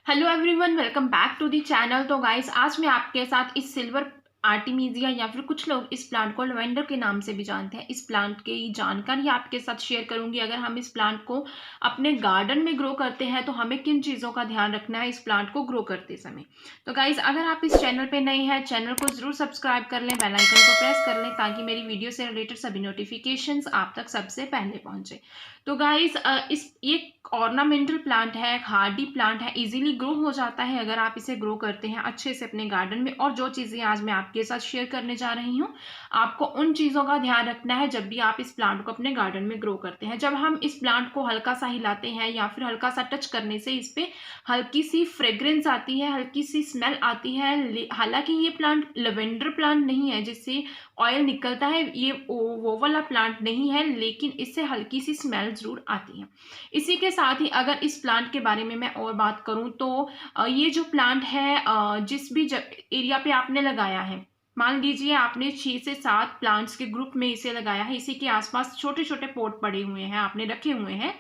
Hello everyone, welcome back to the channel. तो guys, आज मैं आपके साथ इस सिल्वर आर्टिमीजिया या फिर कुछ लोग इस प्लांट को लेवेंडर के नाम से भी जानते हैं, इस प्लांट की जानकारी आपके साथ शेयर करूंगी। अगर हम इस प्लांट को अपने गार्डन में ग्रो करते हैं तो हमें किन चीज़ों का ध्यान रखना है इस प्लांट को ग्रो करते समय। तो गाइस, अगर आप इस चैनल पे नए हैं, चैनल को जरूर सब्सक्राइब कर लें, बेल आइकन को प्रेस कर लें ताकि मेरी वीडियो से रिलेटेड सभी नोटिफिकेशंस आप तक सबसे पहले पहुंचे। तो गाइस, इस ये ऑर्नामेंटल प्लांट है, हार्डी प्लांट है, इजीली ग्रो हो जाता है अगर आप इसे ग्रो करते हैं अच्छे से अपने गार्डन में। और जो चीज़ें आज मैं आपके साथ शेयर करने जा रही हूँ, आपको उन चीज़ों का ध्यान रखना है जब भी आप इस प्लांट को अपने गार्डन में ग्रो करते हैं। जब हम इस प्लांट को हल्का सा हिलाते हैं या फिर हल्का सा टच करने से इस पे हल्की सी फ्रेग्रेंस आती है, हल्की सी स्मेल आती है। हालांकि ये प्लांट लेवेंडर प्लांट नहीं है जिससे ऑयल निकलता है, ये वो वाला प्लांट नहीं है, लेकिन इससे हल्की सी स्मेल जरूर आती है। इसी के साथ ही अगर इस प्लांट के बारे में मैं और बात करूं तो ये जो प्लांट है, जिस भी एरिया पे आपने लगाया है, मान लीजिए आपने 6 से 7 प्लांट्स के ग्रुप में इसे लगाया है, इसी के आसपास छोटे छोटे पॉट पड़े हुए हैं, आपने रखे हुए हैं,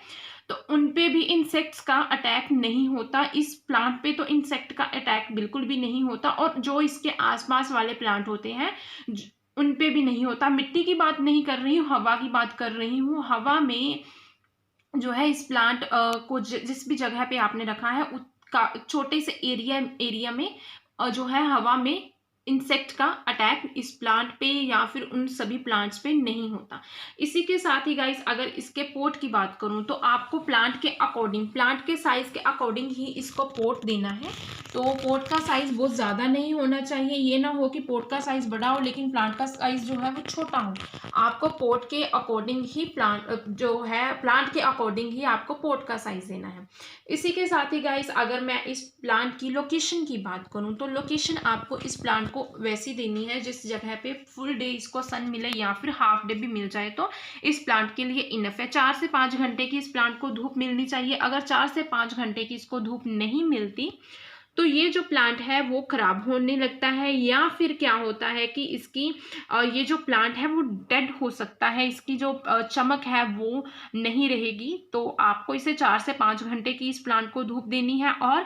तो उन पे भी इंसेक्ट्स का अटैक नहीं होता। इस प्लांट पे तो इंसेक्ट का अटैक बिल्कुल भी नहीं होता, और जो इसके आसपास वाले प्लांट होते हैं उन पे भी नहीं होता। मिट्टी की बात नहीं कर रही हूँ, हवा की बात कर रही हूँ। हवा में जो है इस प्लांट को जिस भी जगह पे आपने रखा है उसका छोटे से एरिया में जो है हवा में इंसेक्ट का अटैक इस प्लांट पे या फिर उन सभी प्लांट्स पे नहीं होता। इसी के साथ ही गाइस, अगर इसके पोट की बात करूं तो आपको प्लांट के अकॉर्डिंग, प्लांट के साइज के अकॉर्डिंग ही इसको पोट देना है। तो पोट का साइज बहुत ज़्यादा नहीं होना चाहिए, ये ना हो कि पोट का साइज बड़ा हो लेकिन प्लांट का साइज जो है वो छोटा हो। आपको पोट के अकॉर्डिंग ही प्लांट के अकॉर्डिंग ही आपको पोट का साइज देना है। इसी के साथ ही गाइस, अगर मैं इस प्लांट की लोकेशन की बात करूं तो लोकेशन आपको इस प्लांट को वैसी देनी है जिस जगह पे फुल डे इसको सन मिले या फिर हाफ डे भी मिल जाए तो इस प्लांट के लिए इनफ है। 4 से 5 घंटे की इस प्लांट को धूप मिलनी चाहिए। अगर 4 से 5 घंटे की इसको धूप नहीं मिलती तो ये जो प्लांट है वो खराब होने लगता है, या फिर क्या होता है कि इसकी ये जो प्लांट है वो डेड हो सकता है, इसकी जो चमक है वो नहीं रहेगी। तो आपको इसे 4 से 5 घंटे की इस प्लांट को धूप देनी है। और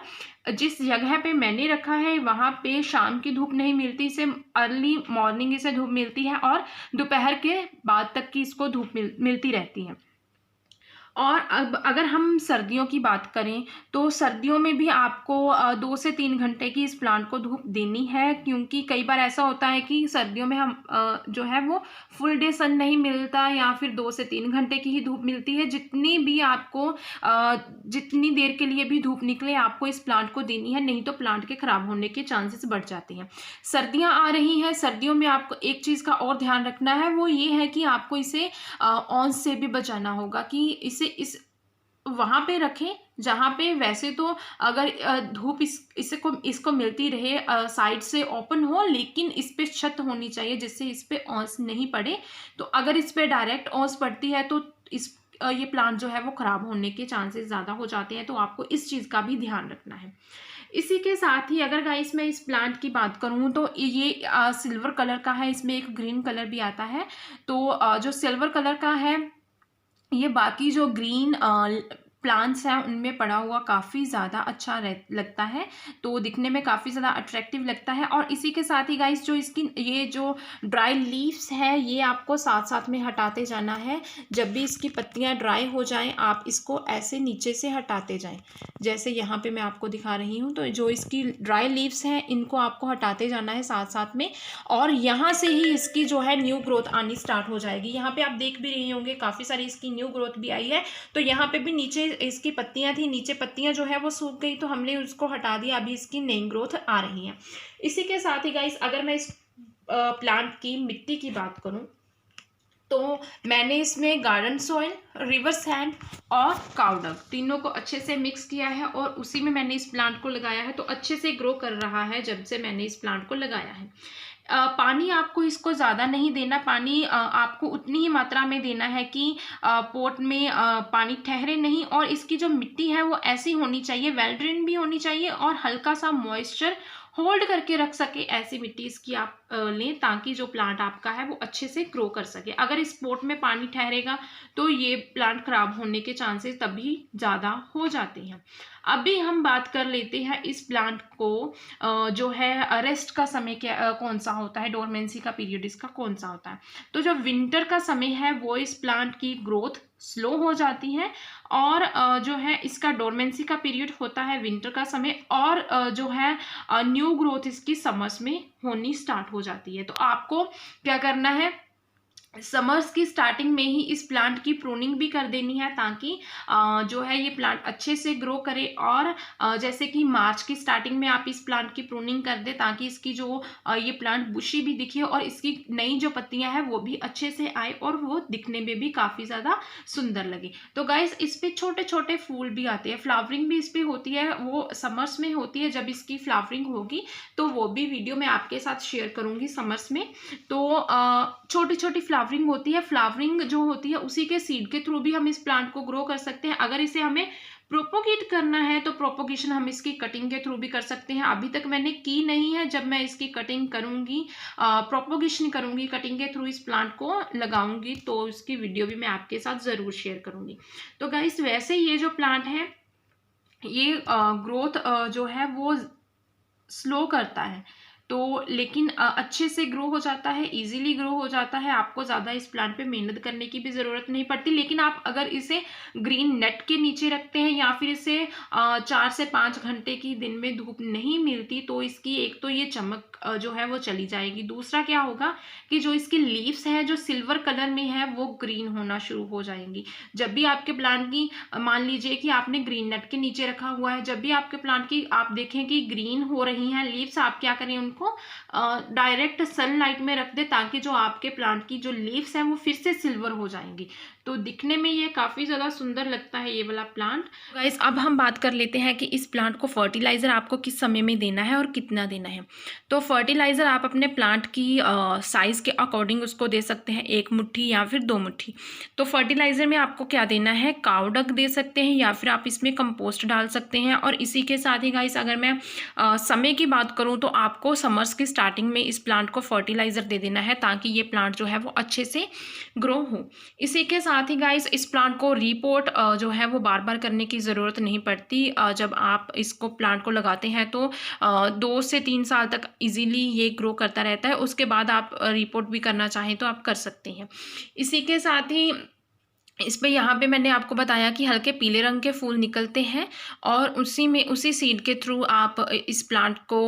जिस जगह पे मैंने रखा है वहां पे शाम की धूप नहीं मिलती, इसे अर्ली मॉर्निंग इसे धूप मिलती है और दोपहर के बाद तक की इसको धूप मिलती रहती है। और अब अगर हम सर्दियों की बात करें तो सर्दियों में भी आपको 2 से 3 घंटे की इस प्लांट को धूप देनी है, क्योंकि कई बार ऐसा होता है कि सर्दियों में हम जो है वो फुल डे सन नहीं मिलता या फिर 2 से 3 घंटे की ही धूप मिलती है। जितनी भी आपको जितनी देर के लिए भी धूप निकले आपको इस प्लांट को देनी है, नहीं तो प्लांट के खराब होने के चांसेस बढ़ जाते हैं। सर्दियाँ आ रही हैं, सर्दियों में आपको एक चीज़ का और ध्यान रखना है, वो ये है कि आपको इसे ऑन से भी बचाना होगा कि इसे इस वहां पे रखें जहां पे वैसे तो अगर धूप इसको मिलती रहे, साइड से ओपन हो, लेकिन इस पे छत होनी चाहिए जिससे इस पे ओस नहीं पड़े। तो अगर इस पे डायरेक्ट ओस पड़ती है तो ये प्लांट जो है वो खराब होने के चांसेस ज़्यादा हो जाते हैं। तो आपको इस चीज़ का भी ध्यान रखना है। इसी के साथ ही अगर गाइस मैं इस प्लांट की बात करूं तो ये सिल्वर कलर का है, इसमें एक ग्रीन कलर भी आता है। तो जो सिल्वर कलर का है ये बाकी जो ग्रीन प्लांट्स हैं उनमें पड़ा हुआ काफ़ी ज़्यादा अच्छा लगता है, तो दिखने में काफ़ी ज़्यादा अट्रैक्टिव लगता है। और इसी के साथ ही गाइस, जो इसकी ये जो ड्राई लीव्स है ये आपको साथ साथ में हटाते जाना है। जब भी इसकी पत्तियां ड्राई हो जाएं आप इसको ऐसे नीचे से हटाते जाएं, जैसे यहाँ पे मैं आपको दिखा रही हूँ। तो जो इसकी ड्राई लीव्स हैं इनको आपको हटाते जाना है साथ साथ में, और यहाँ से ही इसकी जो है न्यू ग्रोथ आनी स्टार्ट हो जाएगी। यहाँ पे आप देख भी रहे होंगे काफ़ी सारी इसकी न्यू ग्रोथ भी आई है। तो यहाँ पे भी नीचे इसकी पत्तियां थी, नीचे पत्तियां जो है वो सूख गई तो हमने उसको हटा दिया, अभी इसकी नई ग्रोथ आ रही है। इसी के साथ ही गाइस, अगर मैं इस प्लांट की मिट्टी की बात करूं तो मैंने इसमें गार्डन सॉइल, रिवर सैंड और काउडंग तीनों को अच्छे से मिक्स किया है और उसी में मैंने इस प्लांट को लगाया है। तो अच्छे से ग्रो कर रहा है जब से मैंने इस प्लांट को लगाया है। पानी आपको इसको ज़्यादा नहीं देना, पानी आपको उतनी ही मात्रा में देना है कि पोट में पानी ठहरे नहीं, और इसकी जो मिट्टी है वो ऐसी होनी चाहिए, वेल ड्रेन भी होनी चाहिए और हल्का सा मॉइस्चर होल्ड करके रख सके, ऐसी मिट्टी इसकी आप लें ताकि जो प्लांट आपका है वो अच्छे से ग्रो कर सके। अगर इस पॉट में पानी ठहरेगा तो ये प्लांट खराब होने के चांसेस तभी ज़्यादा हो जाते हैं। अभी हम बात कर लेते हैं इस प्लांट को जो है रेस्ट का समय क्या कौन सा होता है, डोरमेंसी का पीरियड इसका कौन सा होता है। तो जो विंटर का समय है वो इस प्लांट की ग्रोथ स्लो हो जाती है और जो है इसका डोरमेंसी का पीरियड होता है विंटर का समय और जो है न्यू ग्रोथ इसकी समर्स में होनी स्टार्ट हो जाती है। तो आपको क्या करना है, समर्स की स्टार्टिंग में ही इस प्लांट की प्रूनिंग भी कर देनी है ताकि जो है ये प्लांट अच्छे से ग्रो करे। और जैसे कि मार्च की स्टार्टिंग में आप इस प्लांट की प्रूनिंग कर दे ताकि इसकी जो ये प्लांट बुशी भी दिखे और इसकी नई जो पत्तियां हैं वो भी अच्छे से आए और वो दिखने में भी काफ़ी ज़्यादा सुंदर लगे। तो गाइस इस पे छोटे छोटे फूल भी आते हैं, फ्लावरिंग भी इस पे होती है, वो समर्स में होती है। जब इसकी फ्लावरिंग होगी तो वो भी वीडियो मैं आपके साथ शेयर करूँगी समर्स में। तो छोटी छोटी फ्लावरिंग होती है, फ्लावरिंग जो होती है उसी के सीड के थ्रू भी हम इस प्लांट को ग्रो कर सकते हैं। अगर इसे हमें प्रोपोगेट करना है तो प्रोपोगेशन हम इसकी कटिंग के थ्रू भी कर सकते हैं। अभी तक मैंने की नहीं है, जब मैं इसकी कटिंग करूंगी, प्रोपोगेशन करूंगी, कटिंग के थ्रू इस प्लांट को लगाऊंगी तो इसकी वीडियो भी मैं आपके साथ ज़रूर शेयर करूंगी। तो गाइस वैसे ये जो प्लांट है ये ग्रोथ जो है वो स्लो करता है, तो लेकिन अच्छे से ग्रो हो जाता है, इजीली ग्रो हो जाता है। आपको ज़्यादा इस प्लांट पे मेहनत करने की भी ज़रूरत नहीं पड़ती। लेकिन आप अगर इसे ग्रीन नेट के नीचे रखते हैं या फिर इसे 4 से 5 घंटे की दिन में धूप नहीं मिलती तो इसकी एक तो ये चमक जो है वो चली जाएगी। दूसरा क्या होगा कि जो इसकी लीव्स है जो सिल्वर कलर में है वो ग्रीन होना शुरू हो जाएंगी। जब भी आपके प्लांट की मान लीजिए कि आपने ग्रीन नेट के नीचे रखा हुआ है, जब भी आपके प्लांट की आप देखें कि ग्रीन हो रही हैं लीव्स, आप क्या करें उनको डायरेक्ट सनलाइट में रख दे ताकि जो आपके प्लांट की जो लीव्स हैं वो फिर से सिल्वर हो जाएंगी। तो दिखने में ये काफ़ी ज़्यादा सुंदर लगता है ये वाला प्लांट। गाइस अब हम बात कर लेते हैं कि इस प्लांट को फर्टिलाइज़र आपको किस समय में देना है और कितना देना है। तो फर्टिलाइज़र आप अपने प्लांट की साइज़ के अकॉर्डिंग उसको दे सकते हैं, 1 मुट्ठी या फिर 2 मुट्ठी। तो फर्टिलाइज़र में आपको क्या देना है, काऊ डंग दे सकते हैं या फिर आप इसमें कंपोस्ट डाल सकते हैं। और इसी के साथ ही गाइस अगर मैं समय की बात करूँ तो आपको समर्स की स्टार्टिंग में इस प्लांट को फर्टिलाइज़र दे देना है ताकि ये प्लांट जो है वो अच्छे से ग्रो हो। इसी के साथ ही गाइस इस प्लांट को रीपोर्ट जो है वो बार बार करने की ज़रूरत नहीं पड़ती। जब आप इसको प्लांट को लगाते हैं तो 2 से 3 साल तक इजीली ये ग्रो करता रहता है। उसके बाद आप रिपोर्ट भी करना चाहें तो आप कर सकते हैं। इसी के साथ ही इस पे यहाँ पे मैंने आपको बताया कि हल्के पीले रंग के फूल निकलते हैं और उसी सीड के थ्रू आप इस प्लांट को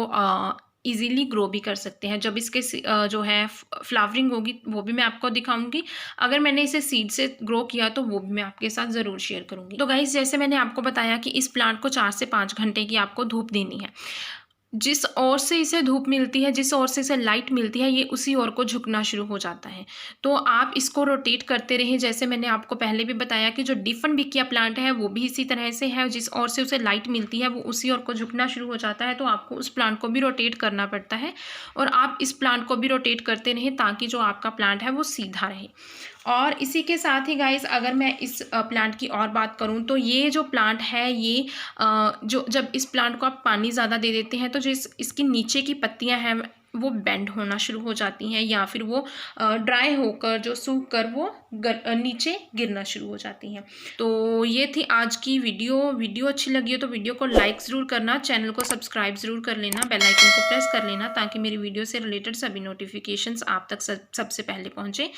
इजीली ग्रो भी कर सकते हैं। जब इसके जो है फ्लावरिंग होगी वो भी मैं आपको दिखाऊंगी। अगर मैंने इसे सीड से ग्रो किया तो वो भी मैं आपके साथ ज़रूर शेयर करूंगी। तो गाइस जैसे मैंने आपको बताया कि इस प्लांट को 4 से 5 घंटे की आपको धूप देनी है। जिस ओर से इसे धूप मिलती है, जिस ओर से इसे लाइट मिलती है, ये उसी ओर को झुकना शुरू हो जाता है। तो आप इसको रोटेट करते रहें। जैसे मैंने आपको पहले भी बताया कि जो डिफनबिकिया प्लांट है वो भी इसी तरह से है, जिस ओर से उसे लाइट मिलती है वो उसी ओर को झुकना शुरू हो जाता है। तो आपको उस प्लांट को भी रोटेट करना पड़ता है और आप इस प्लांट को भी रोटेट करते रहें ताकि जो आपका प्लांट है वो सीधा रहे। और इसी के साथ ही गाइस अगर मैं इस प्लांट की और बात करूं तो ये जो प्लांट है ये जो जब इस प्लांट को आप पानी ज़्यादा दे देते हैं तो जो इसकी नीचे की पत्तियां हैं वो बेंड होना शुरू हो जाती हैं या फिर वो ड्राई होकर जो सूख कर वो नीचे गिरना शुरू हो जाती हैं। तो ये थी आज की वीडियो अच्छी लगी हो तो वीडियो को लाइक ज़रूर करना, चैनल को सब्सक्राइब ज़रूर कर लेना, बेल आइकन को प्रेस कर लेना ताकि मेरी वीडियो से रिलेटेड सभी नोटिफिकेशंस आप तक सबसे पहले पहुँचे।